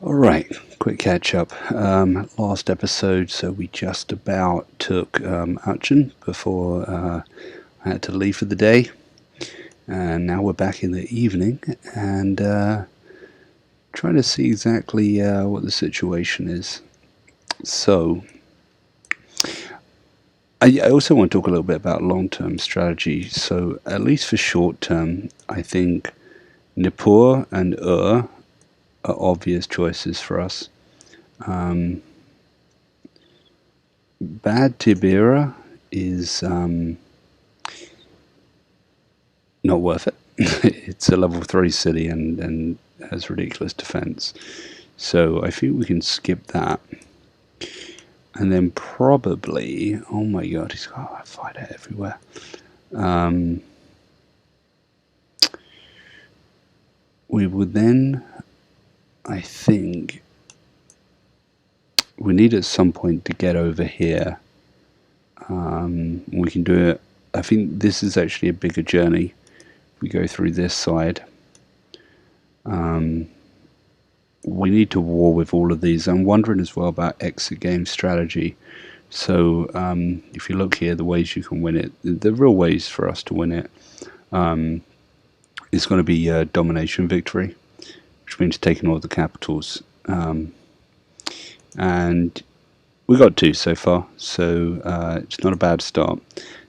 All right, quick catch up. Last episode, so we just about took action before I had to leave for the day, and now we're back in the evening and trying to see exactly what the situation is. So, I also want to talk a little bit about long-term strategy. So, at least for short-term, I think Nippur and are obvious choices for us. Um, Bad Tibera is not worth it. It's a level 3 city and has ridiculous defense. So I think we can skip that. And then probably, oh my god, he's got a fighter everywhere. We would then, I think, we need at some point to get over here. We can do it. I think this is actually a bigger journey. We go through this side. We need to war with all of these. I'm wondering as well about exit game strategy. So if you look here, the ways you can win it, the real ways for us to win it, is going to be domination victory, which means taking all the capitals. And we got 2 so far, so it's not a bad start.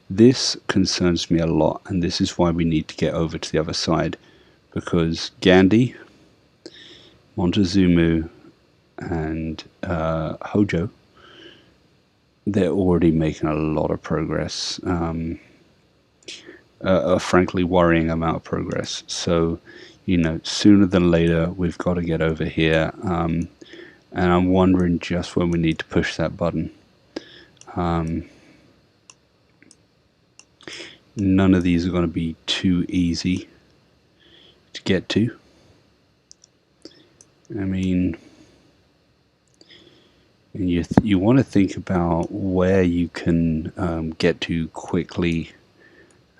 This concerns me a lot, and this is why we need to get over to the other side, because Gandhi, Montezuma, and Hojo, they're already making a lot of progress. A frankly worrying amount of progress. So, sooner than later, we've got to get over here. And I'm wondering just when we need to push that button. None of these are going to be too easy to get to. I mean, and you want to think about where you can get to quickly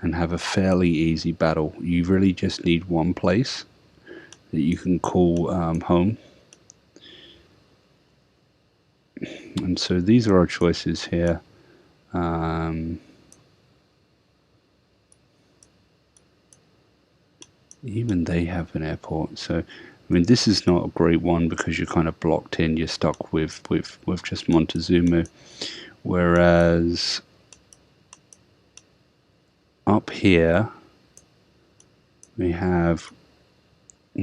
and have a fairly easy battle. You really just need one place that you can call home. And so these are our choices here. Even they have an airport. So, I mean, this is not a great one because you're kind of blocked in. You're stuck with just Montezuma. Whereas up here, we'll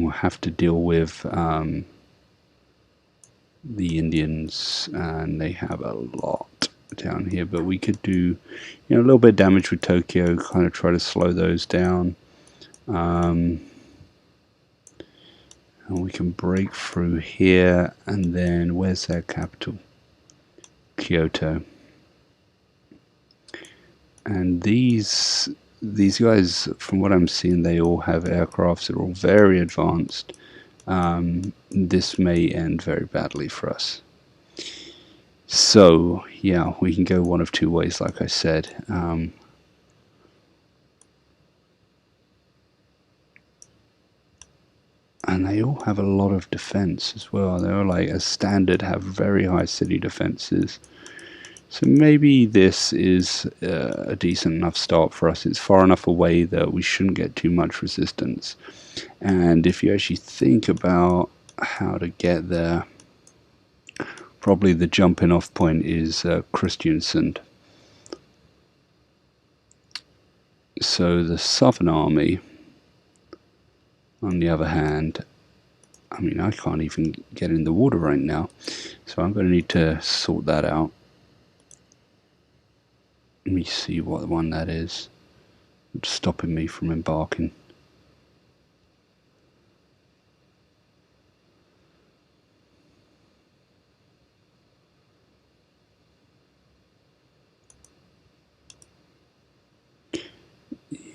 have to deal with the Indians, and they have a lot down here. But we could do, a little bit of damage with Tokyo, kind of try to slow those down. And we can break through here, and then where's their capital? Kyoto. And these guys, from what I'm seeing, they all have aircrafts that are all very advanced. This may end very badly for us. So, yeah, we can go one of 2 ways, like I said. And they all have a lot of defense as well. They're like, as standard, have very high city defenses. So maybe this is a decent enough start for us. It's far enough away that we shouldn't get too much resistance. And if you actually think about how to get there, probably the jumping off point is Christiansand. So the Southern Army, on the other hand, I mean, I can't even get in the water right now, so I'm going to need to sort that out. Let me see what one that is. It's stopping me from embarking.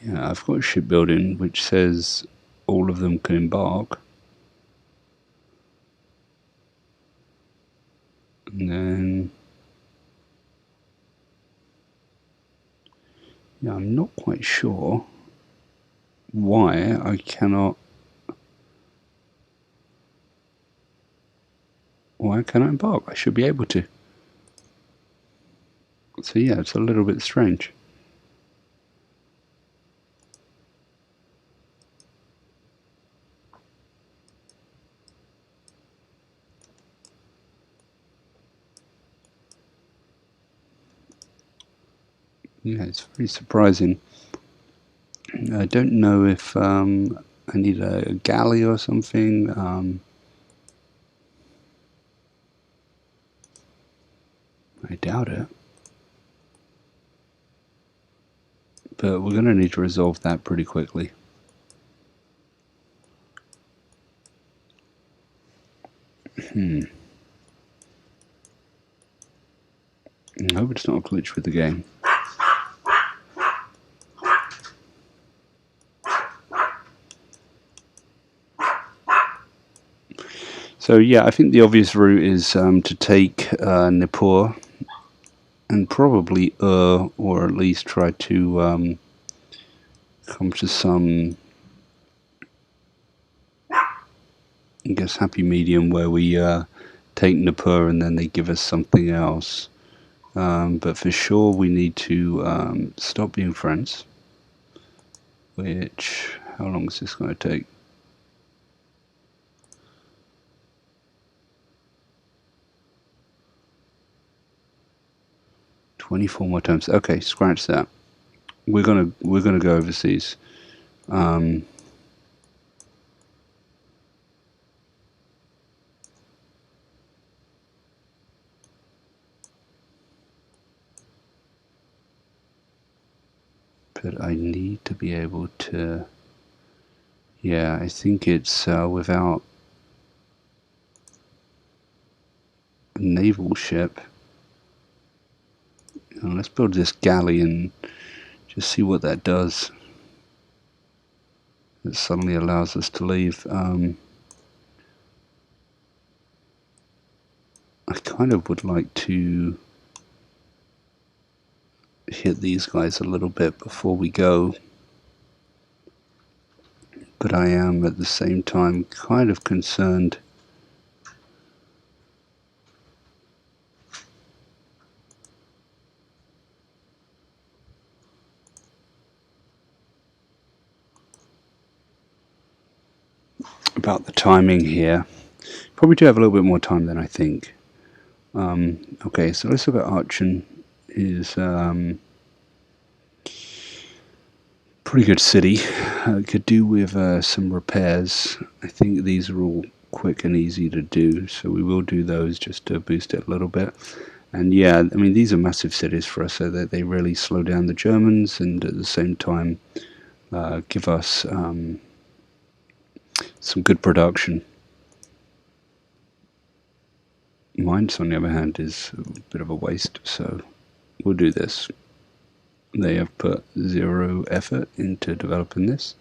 Yeah, I've got shipbuilding which says all of them can embark. And then, yeah, I'm not quite sure why I cannot Why can't I embark? I should be able to. So yeah, it's a little bit strange. Yeah, it's very surprising. I don't know if I need a galley or something. I doubt it. But we're going to need to resolve that pretty quickly. I hope it's not a glitch with the game. So yeah, I think the obvious route is to take Nippur and probably or at least try to come to some, I guess, happy medium where we take Nippur and then they give us something else. But for sure we need to stop being friends. Which, how long is this going to take? "24 more times." Okay, scratch that. We're gonna go overseas. But I need to be able to. Yeah, I think it's without a naval ship. Let's build this galley and just see what that does. It suddenly allows us to leave. I kind of would like to hit these guys a little bit before we go, but I am at the same time kind of concerned about the timing here. Probably do have a little bit more time than I think. Okay, so let's look at Aachen. Is pretty good city. Could do with some repairs. I think these are all quick and easy to do, so we will do those just to boost it a little bit. And yeah, I mean, these are massive cities for us, so that they really slow down the Germans and at the same time give us some good production. Mainz, on the other hand, is a bit of a waste, so we'll do this. They have put zero effort into developing this.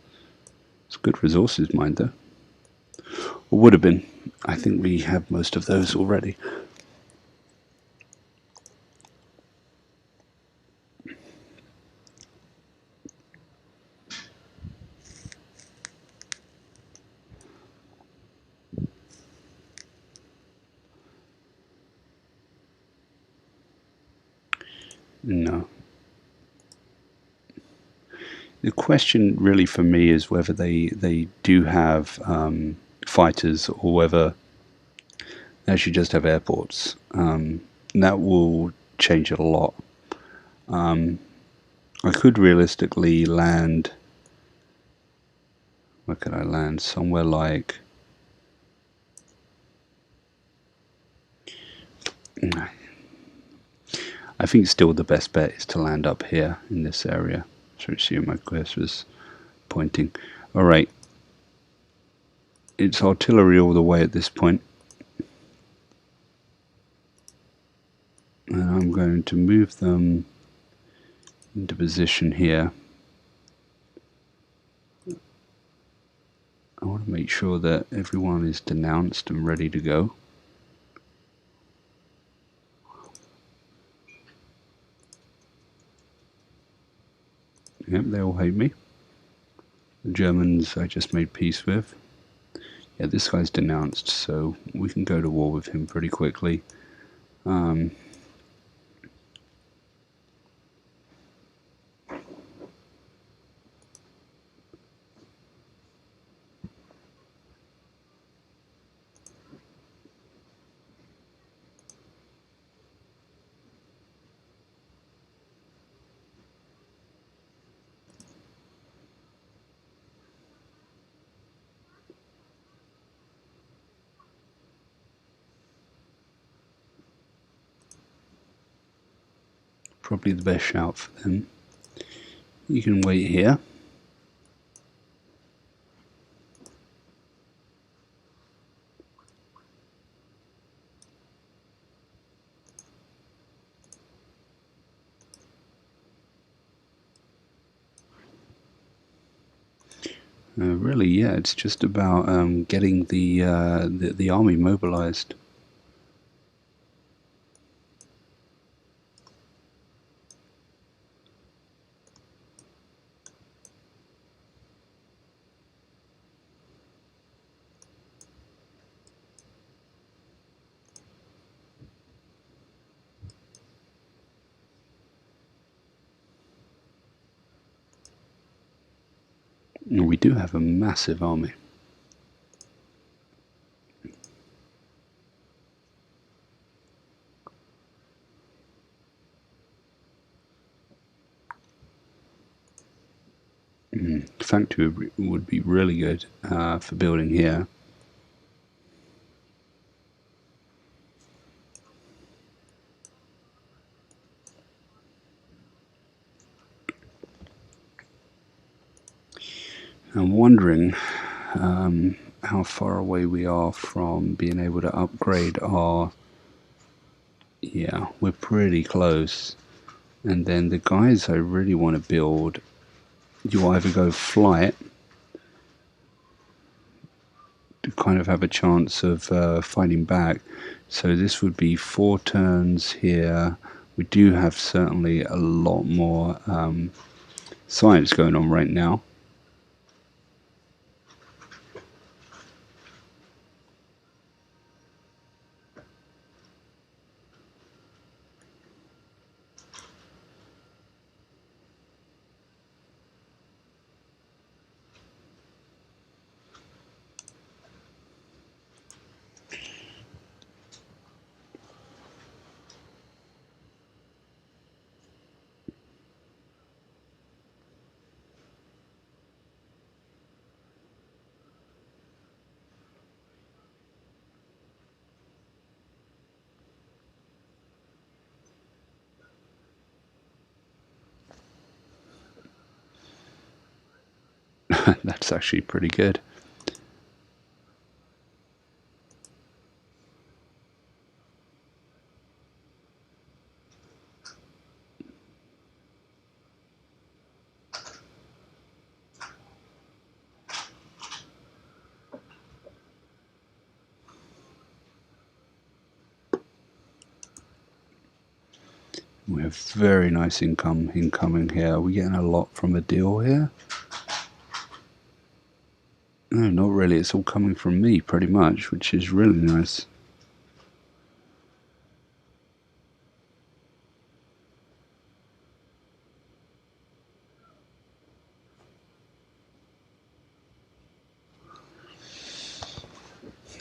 It's good resources mined, though. Or would have been. I think we have most of those already. No. The question really for me is whether they do have fighters or whether they actually just have airports. That will change it a lot. I could realistically land. Where could I land? Somewhere like. I think still the best bet is to land up here in this area. So see my cursor was pointing. Alright. It's artillery all the way at this point. And I'm going to move them into position here. I want to make sure that everyone is denounced and ready to go. Yep, they all hate me. The Germans I just made peace with. Yeah, this guy's denounced, so we can go to war with him pretty quickly. Probably the best shout for them. You can wait here. Really, yeah, it's just about getting the army mobilized. And we do have a massive army. Factory would be really good for building here. I'm wondering how far away we are from being able to upgrade our... Yeah, we're pretty close. And then the guys I really want to build, you either go flight to kind of have a chance of fighting back. So this would be 4 turns here. We do have certainly a lot more science going on right now. That's actually pretty good. We have very nice income incoming here. We're getting a lot from a deal here. No, not really. It's all coming from me, pretty much, which is really nice.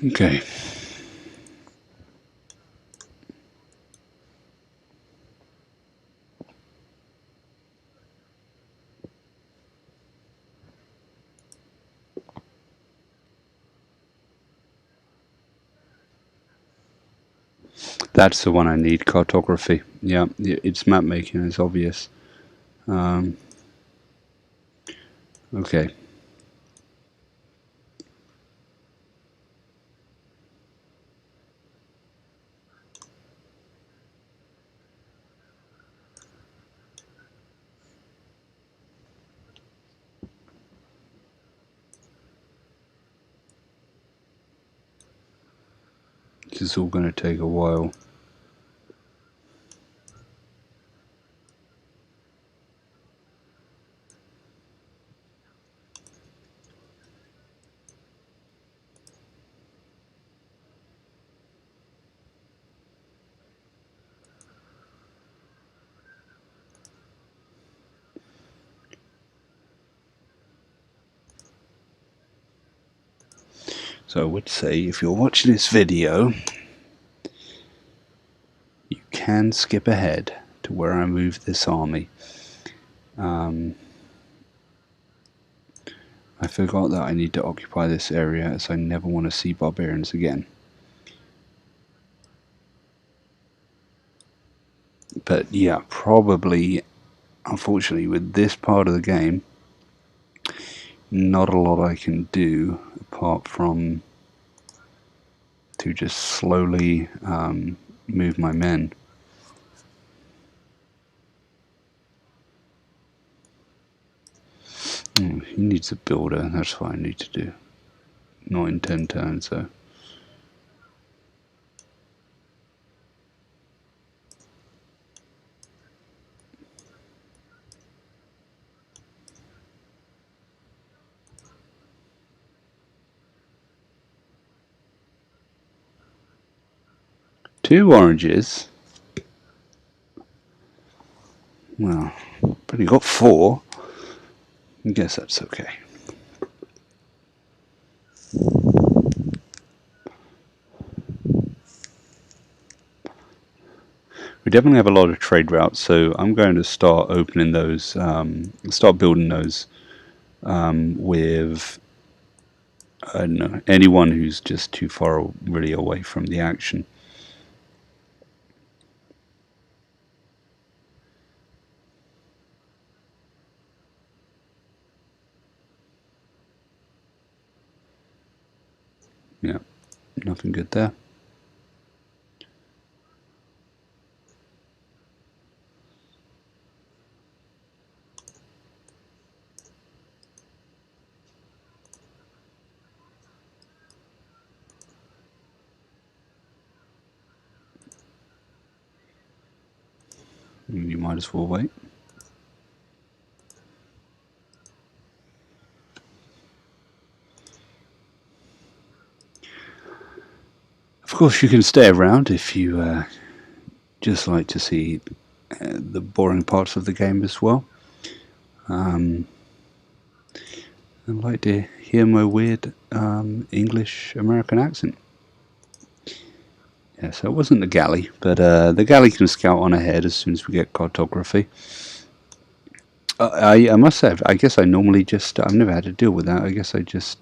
Okay. That's the one I need, cartography. Yeah, it's map making, it's obvious. Okay. This is all going to take a while. So I would say if you're watching this video, you can skip ahead to where I move this army. I forgot that I need to occupy this area, as I never want to see barbarians again. But yeah, probably, unfortunately, with this part of the game, not a lot I can do apart from to just slowly move my men. He needs a builder, that's what I need to do. Not in 10 turns though. Two oranges? Well, but he got four. I guess that's okay. We definitely have a lot of trade routes, so I'm going to start opening those, start building those with, I don't know, anyone who's just too far really away from the action. Yeah, nothing good there. You might as well wait. Of course, you can stay around if you just like to see the boring parts of the game as well. I'd like to hear my weird English American accent. Yeah, so it wasn't the galley, but the galley can scout on ahead as soon as we get cartography. I must say, I guess I normally just, I've never had to deal with that. I guess I just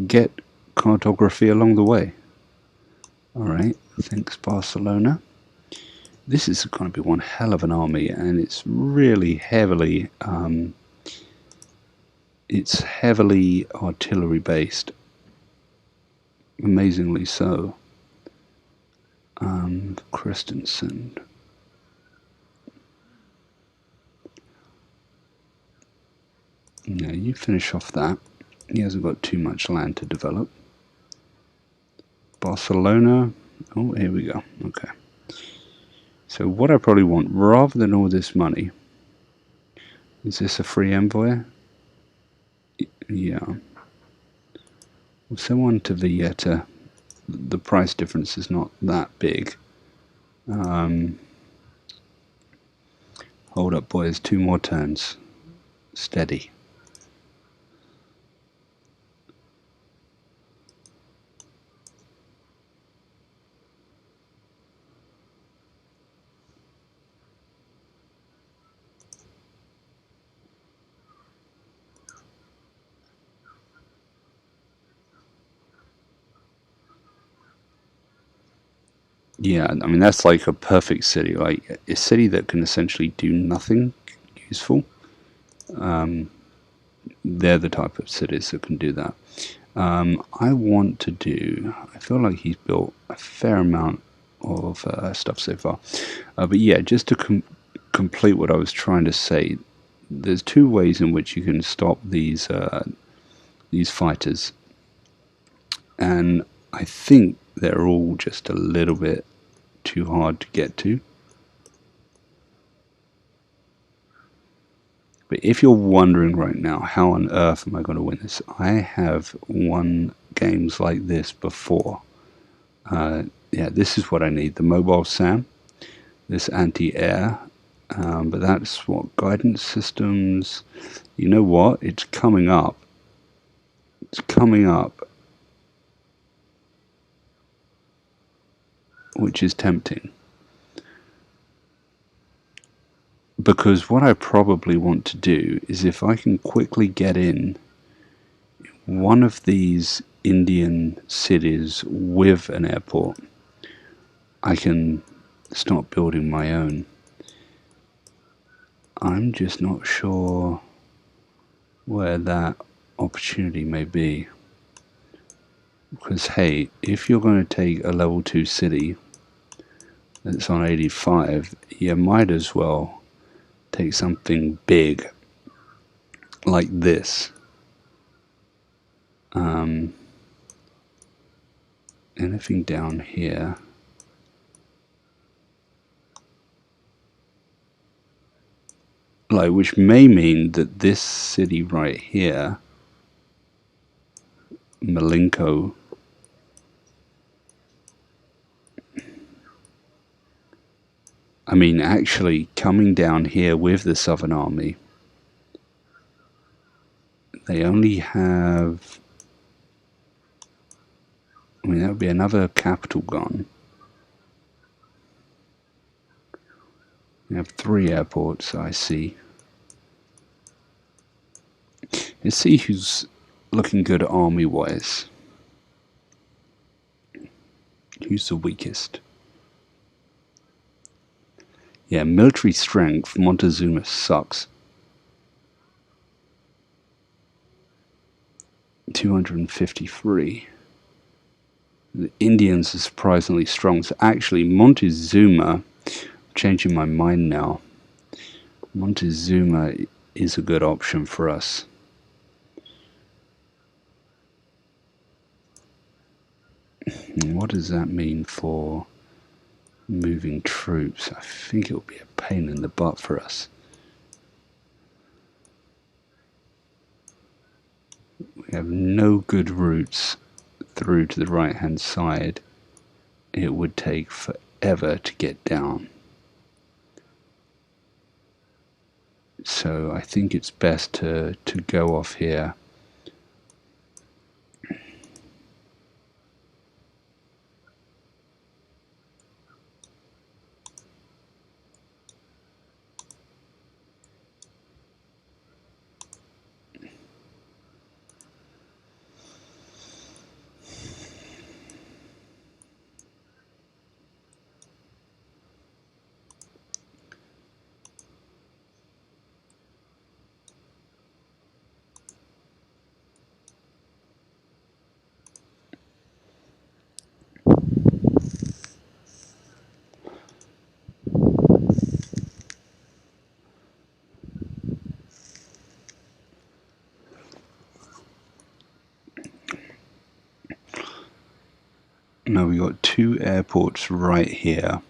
get cartography along the way. Alright, thanks Barcelona. This is going to be one hell of an army, and it's really heavily, it's heavily artillery based. Amazingly so. Christensen. Yeah, you finish off that. He hasn't got too much land to develop. Barcelona. Oh, here we go. Okay. So what I probably want, rather than all this money, is this a free envoy? Yeah. We'll send one to Villeta. The price difference is not that big. Hold up, boys. 2 more turns. Steady. Yeah, I mean, that's like a perfect city. Like, a city that can essentially do nothing useful. They're the type of cities that can do that. I want to do, I feel like he's built a fair amount of stuff so far. But yeah, just to complete what I was trying to say, there's 2 ways in which you can stop these fighters. And I think they're all just a little bit too hard to get to. But if you're wondering right now, how on earth am I going to win this? I have won games like this before. Yeah, this is what I need. The mobile SAM, this anti-air, but that's what, guidance systems. You know what? It's coming up. It's coming up. which is tempting. Because what I probably want to do is, if I can quickly get in one of these Indian cities with an airport, I can start building my own. I'm just not sure where that opportunity may be. Because hey, if you're going to take a level 2 city that's on 85, you might as well take something big like this. Anything down here? Like, which may mean that this city right here, Malenko, I mean, actually coming down here with the Southern Army, they only have, I mean, that would be another capital gone. We have 3 airports, I see. Let's see who's looking good army-wise. Who's the weakest? Yeah, military strength, Montezuma sucks. 253. The Indians are surprisingly strong. So actually, Montezuma, changing my mind now, Montezuma is a good option for us. What does that mean for moving troops? I think it'll be a pain in the butt for us. We have no good routes through to the right hand side. It would take forever to get down. So I think it's best to go off here. No, we got 2 airports right here.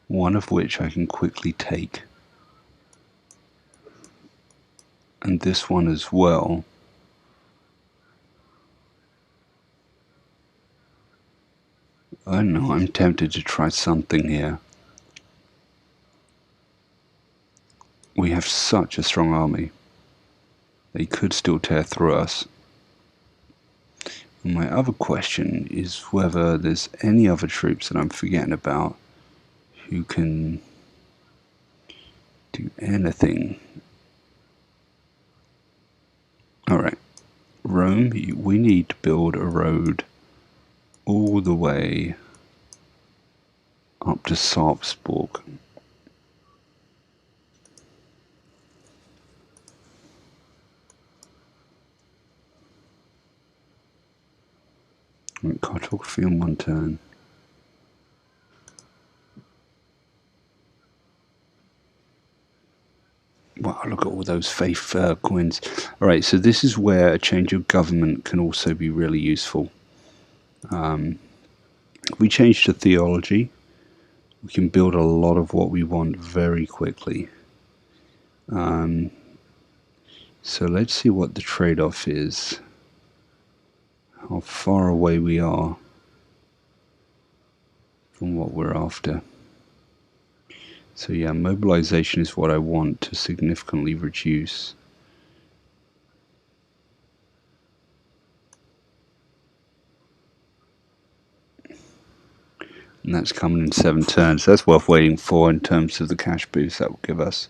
One of which I can quickly take. And this one as well. I don't know, I'm tempted to try something here. We have such a strong army. They could still tear through us. And my other question is whether there's any other troops that I'm forgetting about who can do anything. Alright, Rome, we need to build a road all the way up to Sarpsborg. Cartography on 1 turn. Wow, look at all those faith coins. Alright, so this is where a change of government can also be really useful. If we change to theology, we can build a lot of what we want very quickly. So let's see what the trade-off is. How far away we are from what we're after. So yeah, mobilization is what I want to significantly reduce And that's coming in 7 turns. That's worth waiting for in terms of the cash boost that will give us.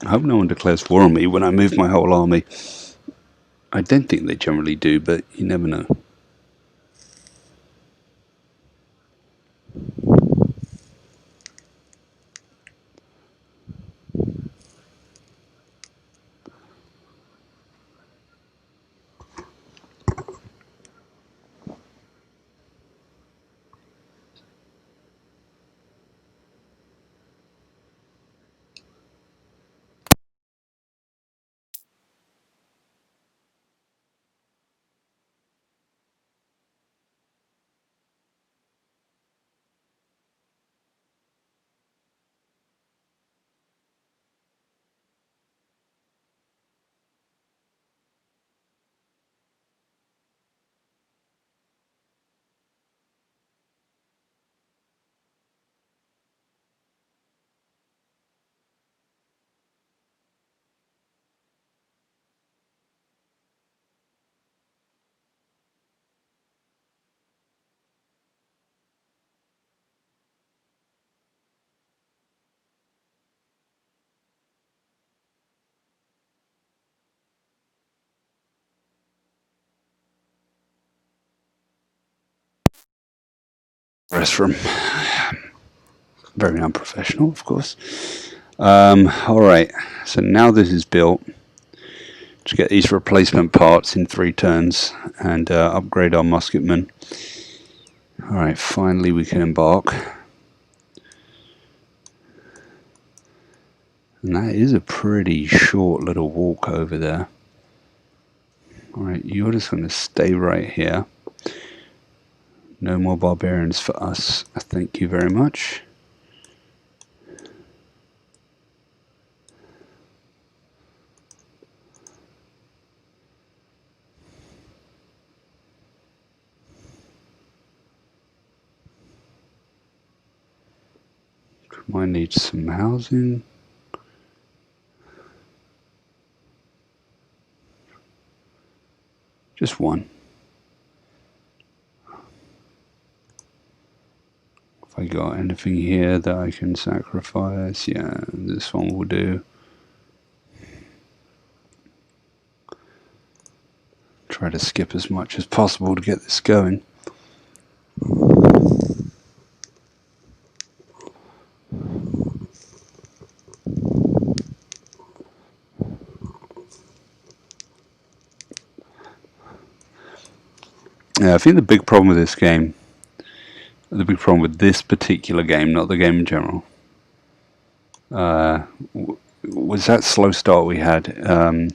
I hope no one declares war on me when I move my whole army. I don't think they generally do, but you never know. Rest room. Very unprofessional, of course. Alright, so now this is built. To get these replacement parts in 3 turns and upgrade our musketmen. Alright, finally we can embark. And that is a pretty short little walk over there. Alright, you're just going to stay right here. No more barbarians for us. Thank you very much. Might need some housing. Just one. If I got anything here that I can sacrifice, yeah, this one will do. Try to skip as much as possible to get this going. Yeah, I think the big problem with this game, the big problem with this particular game, not the game in general, was that slow start we had.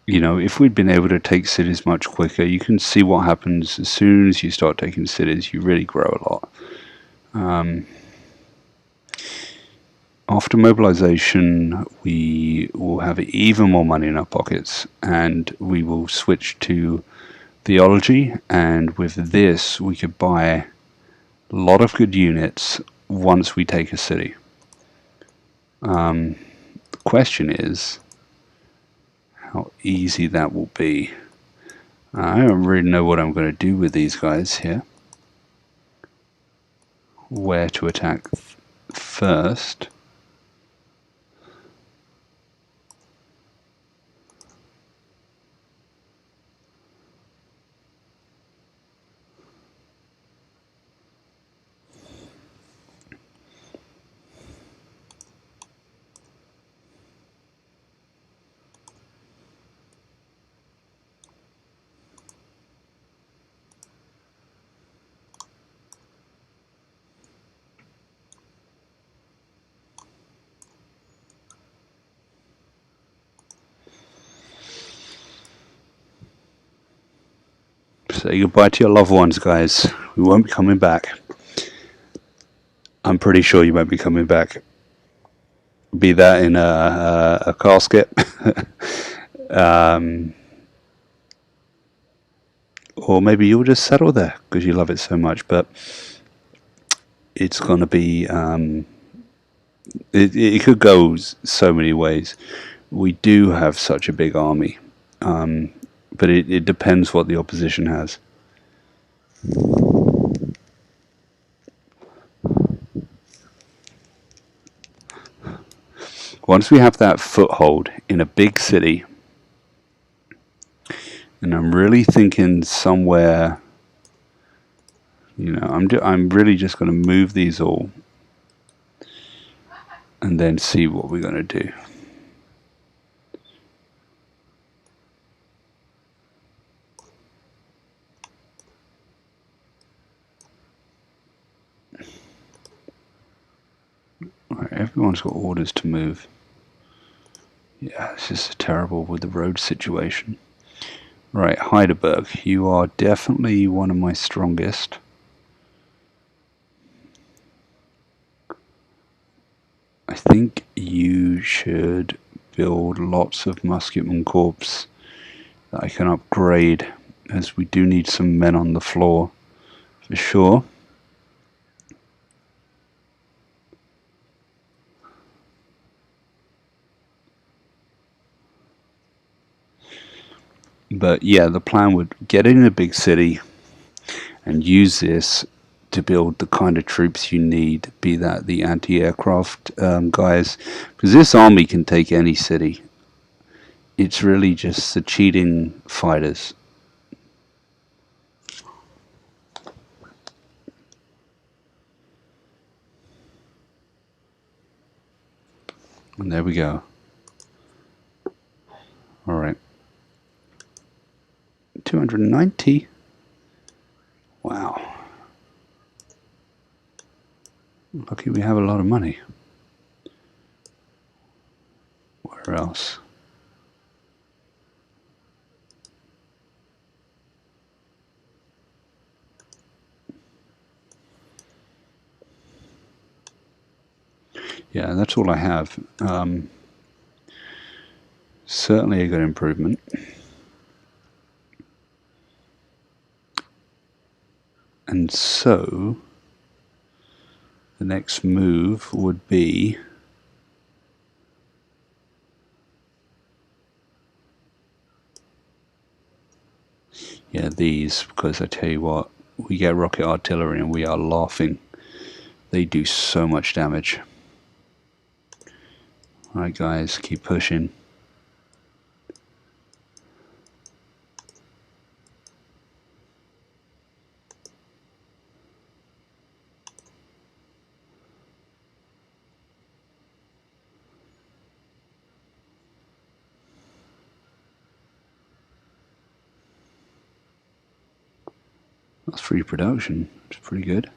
You know, if we'd been able to take cities much quicker, you can see what happens as soon as you start taking cities. You really grow a lot. After mobilization, we will have even more money in our pockets, and we will switch to theology, and with this we could buy a lot of good units once we take a city. The question is how easy that will be. I don't really know what I'm going to do with these guys here. where to attack first. Say goodbye to your loved ones, guys. We won't be coming back. I'm pretty sure you won't be coming back. Be that in a casket, or maybe you'll just settle there because you love it so much. But it's going to be, it could go so many ways. We do have such a big army, but it depends what the opposition has. Once we have that foothold in a big city, and I'm really thinking somewhere, I'm really just going to move these all and then see what we're going to do. Alright, everyone's got orders to move. Yeah, this is terrible with the road situation. Right, Heidelberg, you are definitely one of my strongest. I think you should build lots of musketman corps that I can upgrade, as we do need some men on the floor for sure. But yeah, the plan would get in a big city and use this to build the kind of troops you need, be that the anti-aircraft guys, because this army can take any city. It's really just the cheating fighters. And there we go. Alright. 290? Wow. Lucky we have a lot of money. Where else? Yeah, that's all I have. Certainly a good improvement. And so the next move would be these, because I tell you what, we get rocket artillery and we are laughing. They do so much damage. Alright guys, keep pushing. That's free production. It's pretty good.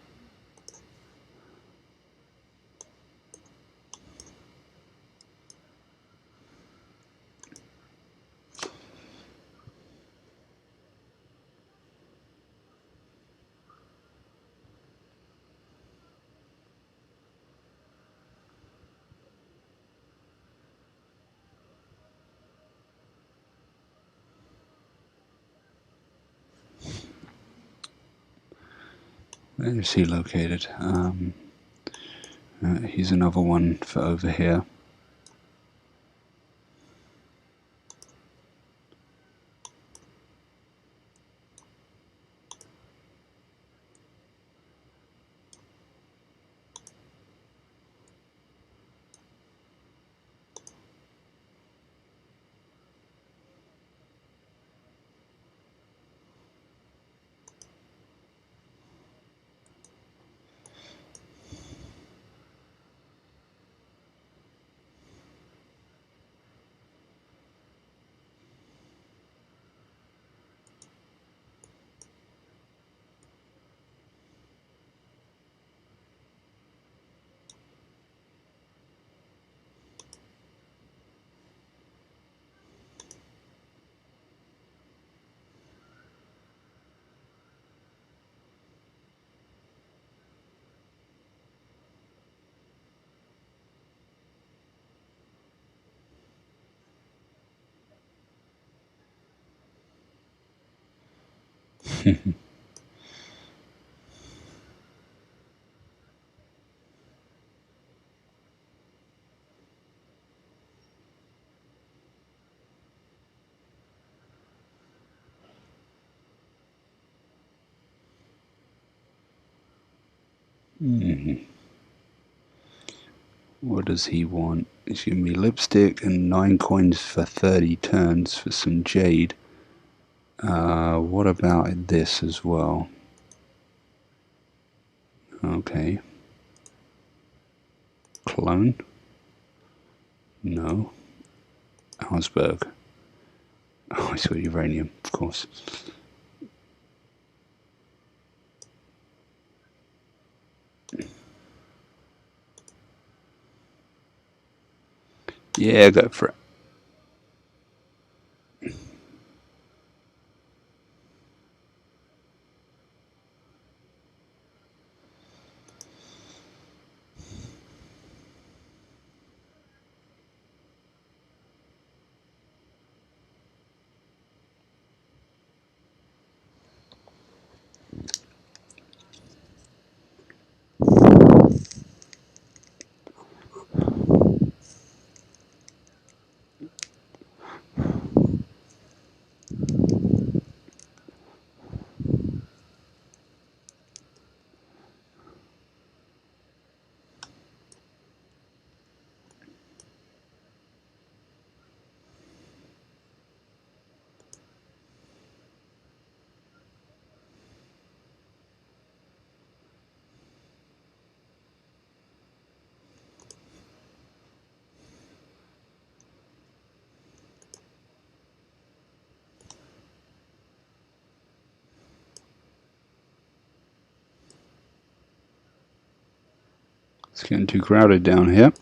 Where is he located? Here's another one for over here. What does he want? He's giving me lipstick and 9 coins for 30 turns for some jade. What about this as well? Okay. Clone? No. Augsburg. Oh, I saw uranium, of course. Yeah, go for it. It's getting too crowded down here.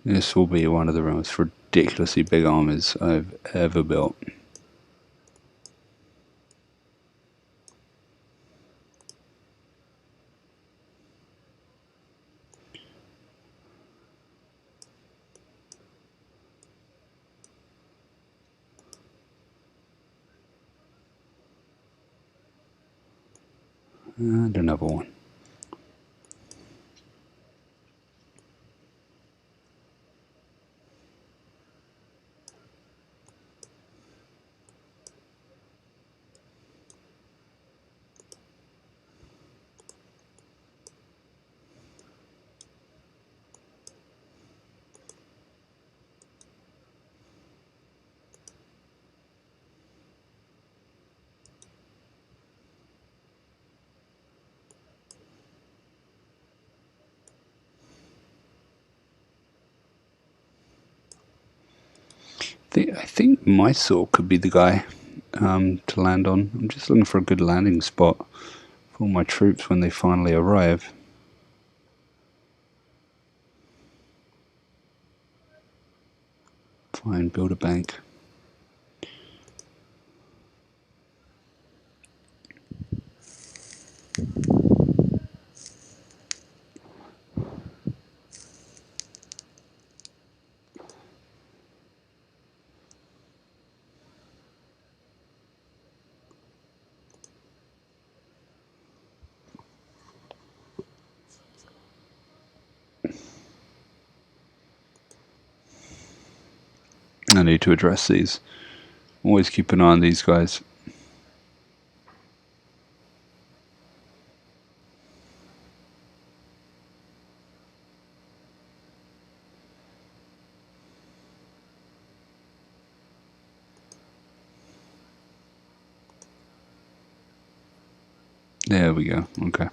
This will be one of the most ridiculously big armies I've ever built. And another one. I think Mysore could be the guy to land on. I'm just looking for a good landing spot for my troops when they finally arrive. Fine, build a bank. I need to address these. Always keep an eye on these guys. There we go. Okay.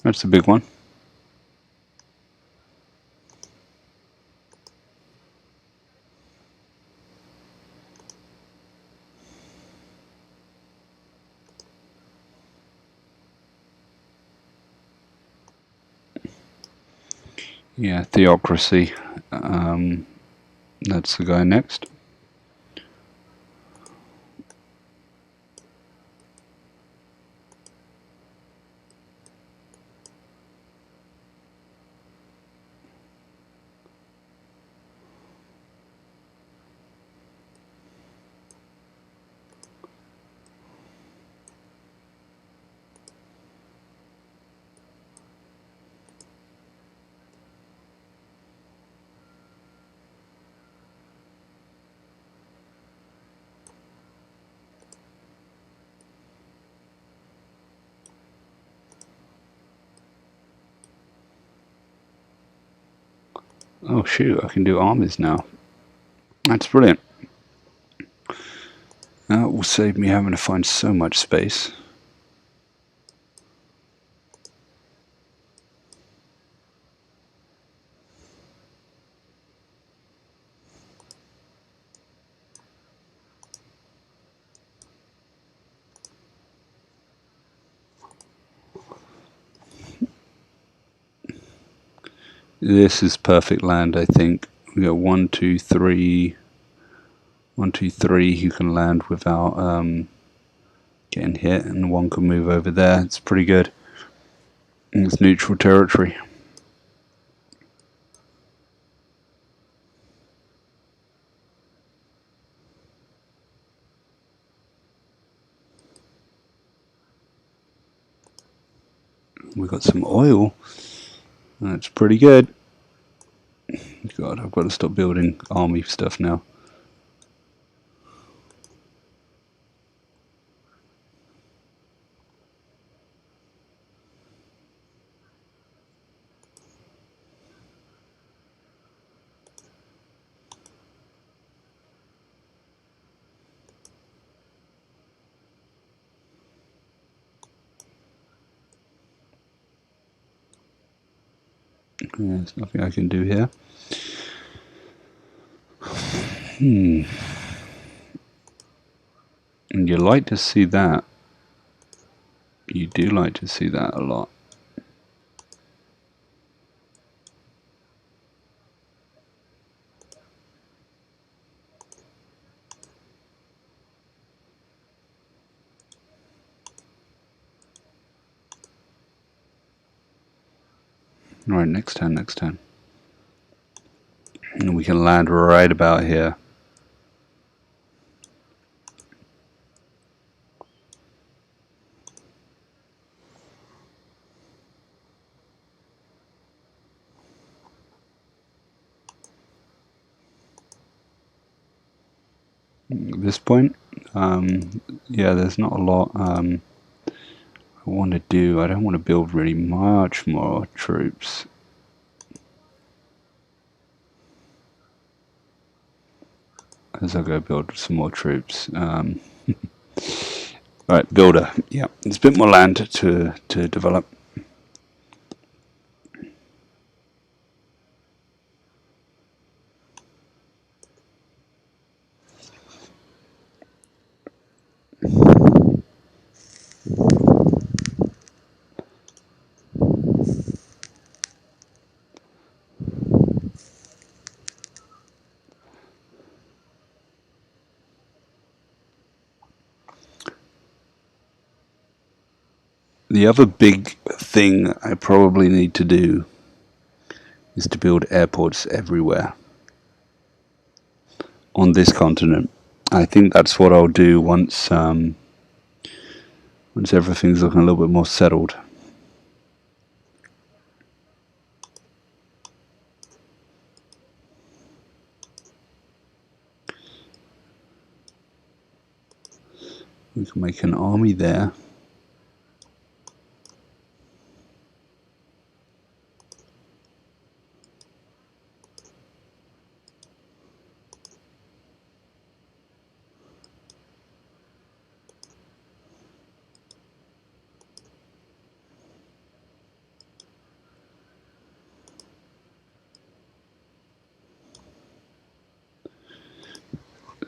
That's a big one. Yeah, theocracy. That's the guy next. Oh shoot, I can do armies now. That's brilliant. That will save me having to find so much space. This is perfect land, I think. We got 1, 2, 3. 1, 2, 3 you can land without getting hit, and one can move over there. It's pretty good. And it's neutral territory. We got some oil. That's pretty good. God, I've got to stop building army stuff now. There's nothing I can do here. And you like to see that. You do like to see that a lot. Right, next turn. And we can land right about here. At this point, yeah, there's not a lot I want to do. I don't want to build really much more troops. As I go build some more troops. Right, builder. Yeah, there's a bit more land to develop. The other big thing I probably need to do is to build airports everywhere on this continent. I think that's what I'll do once everything's looking a little bit more settled. We can make an army there.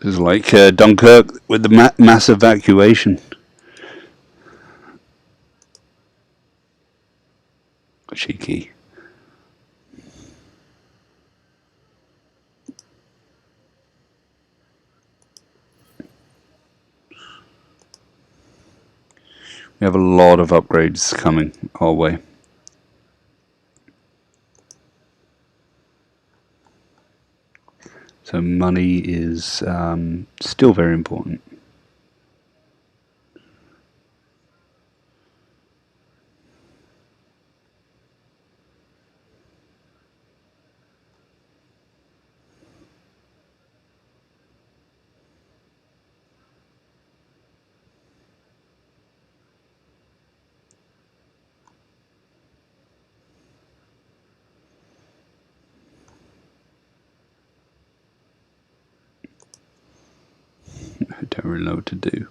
It's like Dunkirk with the mass evacuation. Cheeky. We have a lot of upgrades coming our way. So money is still very important. I don't really know what to do.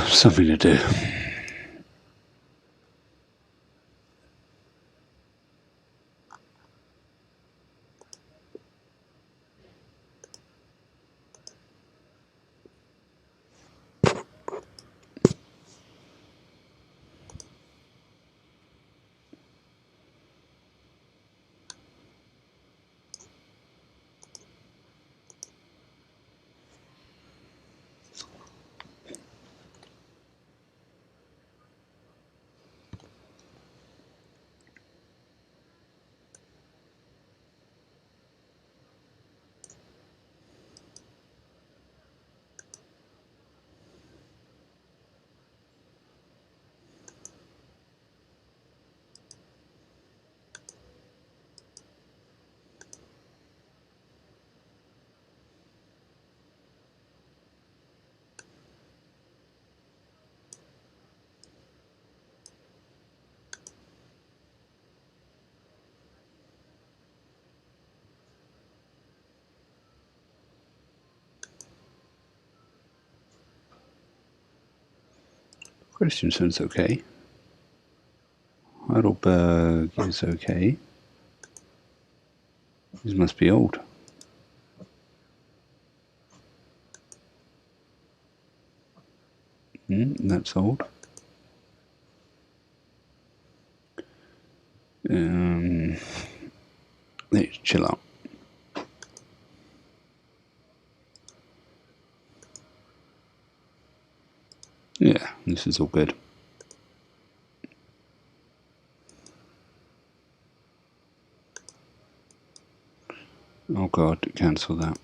Something to do. Christensen's okay. Heidelberg is okay. These must be old. That's old. Let's chill out. Yeah, this is all good. Oh god, cancel that.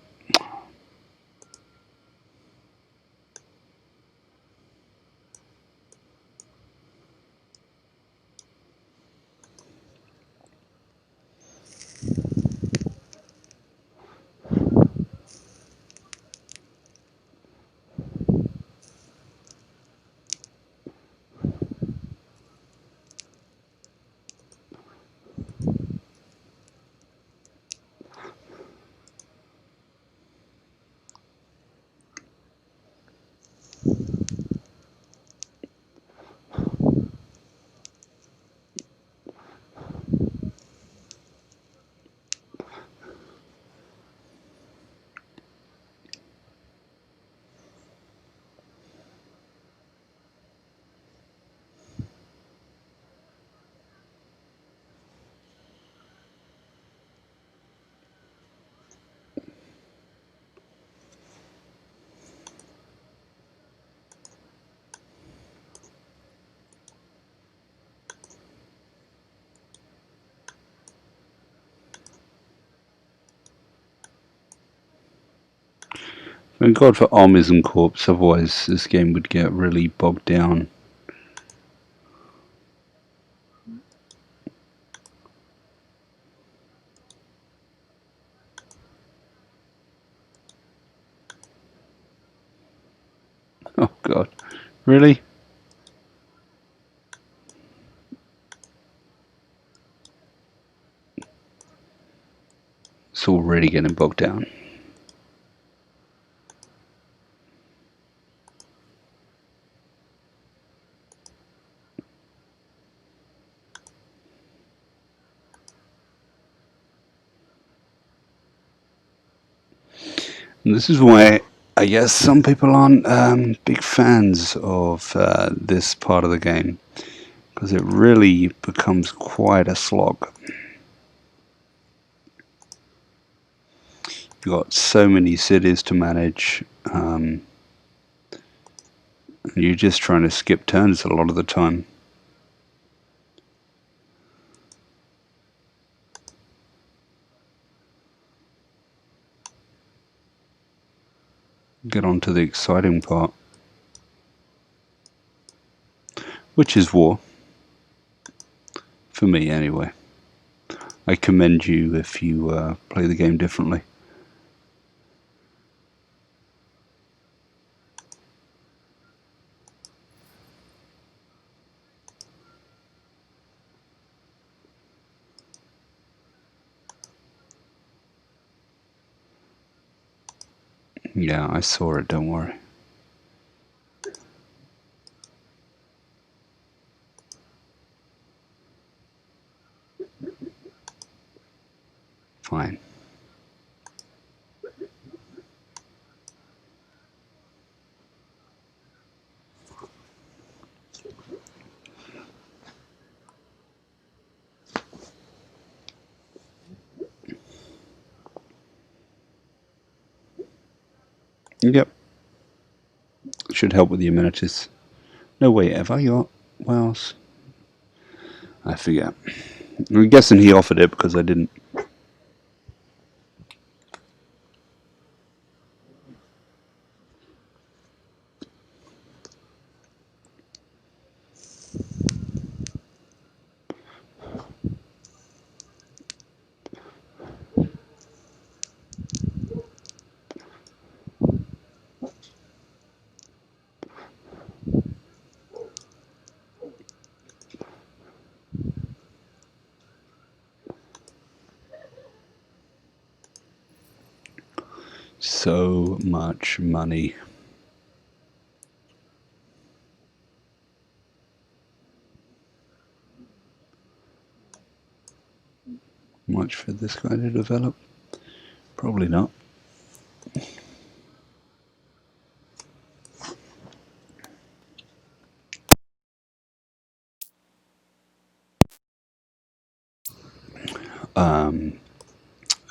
Thank God for armies and corps, otherwise this game would get really bogged down. Oh god. Really? It's already getting bogged down. And this is why I guess some people aren't big fans of this part of the game, because it really becomes quite a slog. You've got so many cities to manage, and you're just trying to skip turns a lot of the time. Get on to the exciting part, which is war. For me, anyway. I commend you if you play the game differently. Yeah, I saw it, don't worry. Fine. Yep. Should help with the amenities. No, wait, have I got Wales? I forget. I'm guessing he offered it because I didn't. So much money. Much for this guy to develop? Probably not.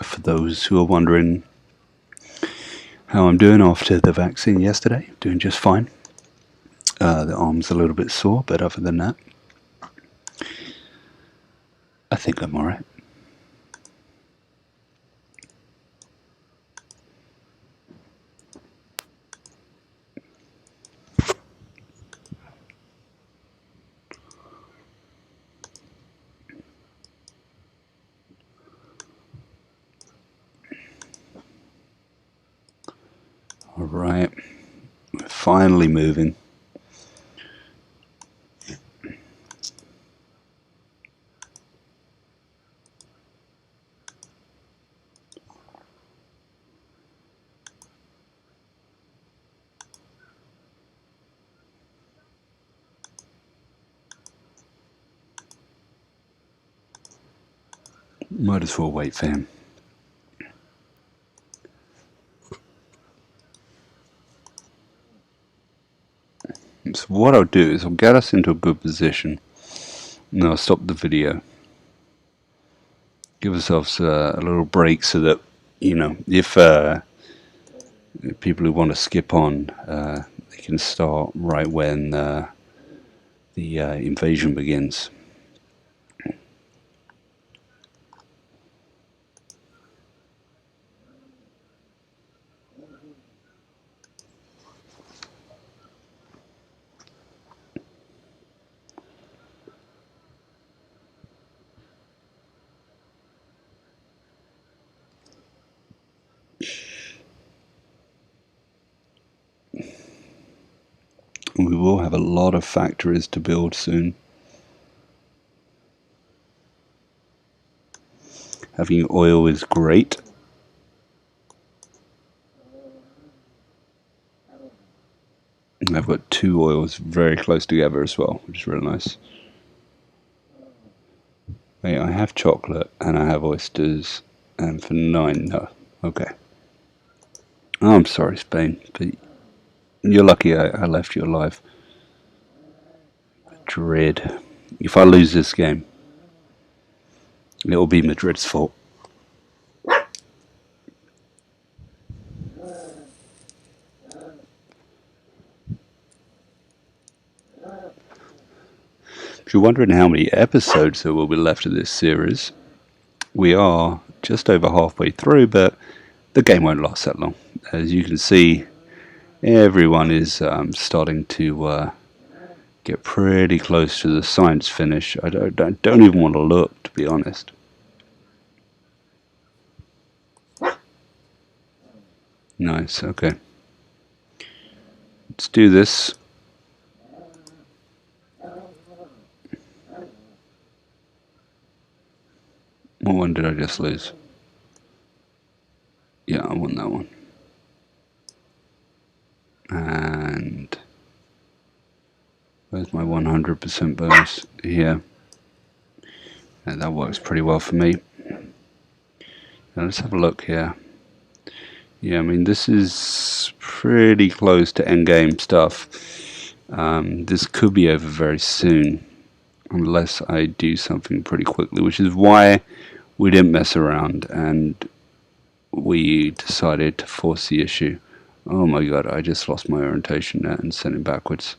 For those who are wondering how I'm doing after the vaccine yesterday, doing just fine. The arm's a little bit sore, but other than that, I think I'm alright. Alright, we're finally moving. Might as well wait for him. So what I'll do is I'll get us into a good position, and I'll stop the video. Give ourselves a little break so that, if people who want to skip on, they can start right when the invasion begins. We will have a lot of factories to build soon. Having oil is great. And I've got two oils very close together as well, which is really nice. Wait, I have chocolate and I have oysters, and for 9, no. Okay. Oh, I'm sorry, Spain, but you're lucky I left you alive. Madrid. If I lose this game, it'll be Madrid's fault. If you're wondering how many episodes there will be left of this series, we are just over halfway through, but the game won't last that long. As you can see, everyone is starting to get pretty close to the science finish. I don't even want to look, to be honest. Nice, okay. Let's do this. What one did I just lose? Yeah, I won that one. And where's my 100% bonus? Here. And that works pretty well for me. Now let's have a look here. Yeah, I mean, this is pretty close to endgame stuff. This could be over very soon, unless I do something pretty quickly, which is why we didn't mess around and we decided to force the issue. Oh my god, I just lost my orientation there and sent it backwards.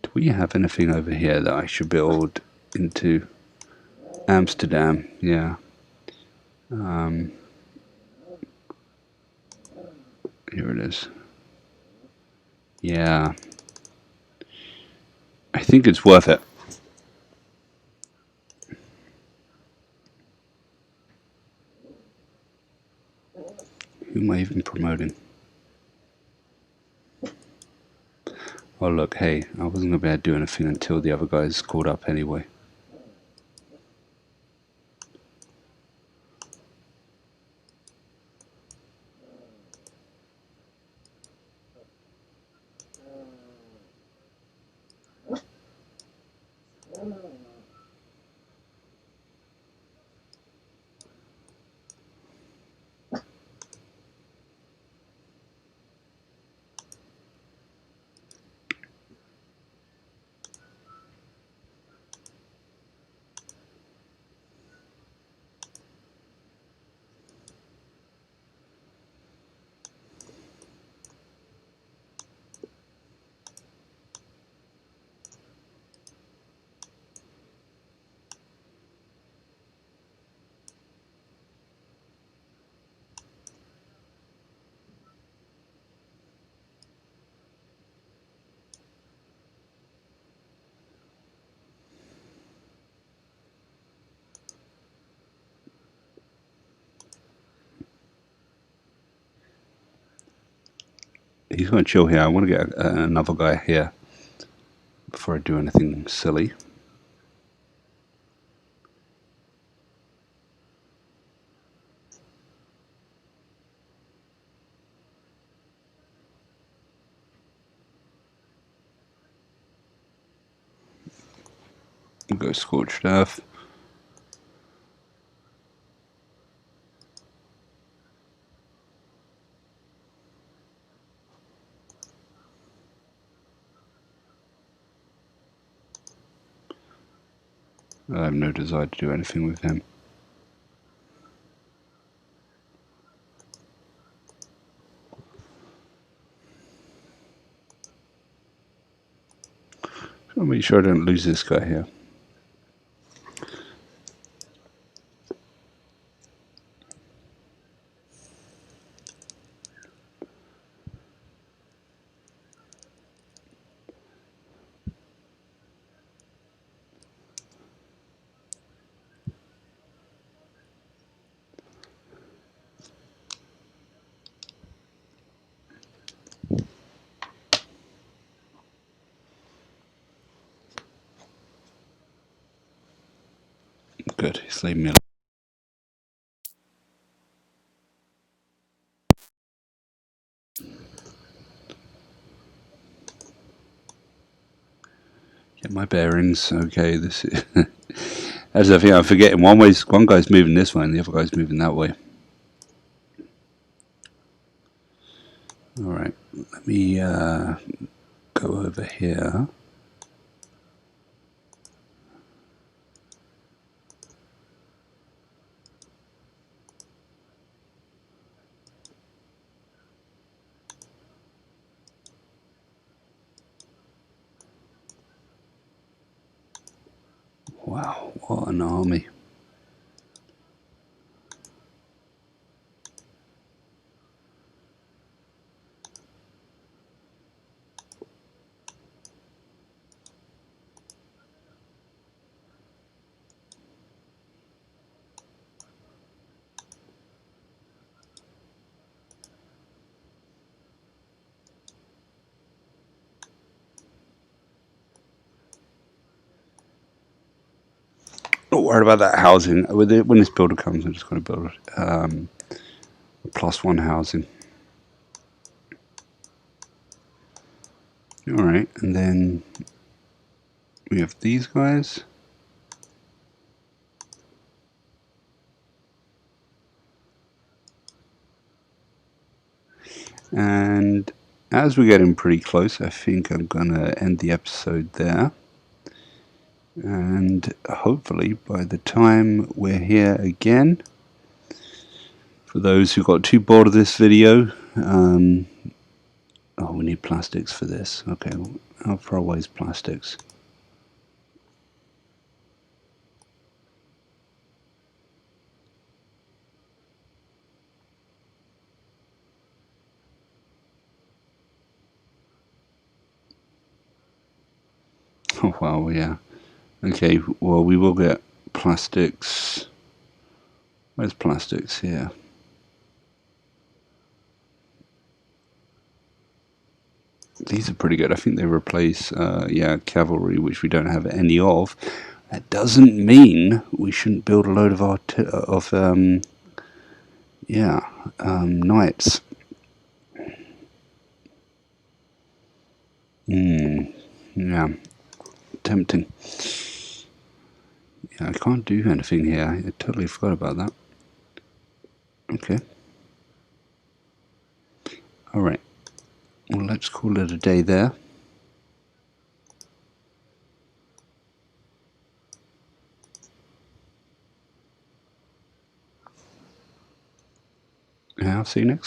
Do we have anything over here that I should build into Amsterdam? Yeah. Here it is. Yeah. I think it's worth it. Who am I even promoting? Oh look, hey, I wasn't going to be able to do anything until the other guys caught up anyway. He's going to chill here. I want to get another guy here before I do anything silly. We'll go Scorched Earth. I have no desire to do anything with him. I'll make sure I don't lose this guy here. Good, he's leaving me alone. Get my bearings. Okay, this is As I think I'm forgetting, one guy's moving this way and the other guy's moving that way. All right, let me go over here. Wow, what an army. Not worried about that housing. When this builder comes, I'm just going to build +1 housing. All right, and then we have these guys. And as we're getting pretty close, I think I'm going to end the episode there. And hopefully by the time we're here again, for those who got too bored of this video, oh, we need plastics for this. Okay, I'll throw away plastics. Oh, wow, yeah. Okay, well, we will get plastics. Where's plastics here? These are pretty good. I think they replace, cavalry, which we don't have any of. That doesn't mean we shouldn't build a load of knights. Yeah, tempting. Yeah, I can't do anything here. I totally forgot about that. Okay. Alright. Well, let's call it a day there. Yeah, I'll see you next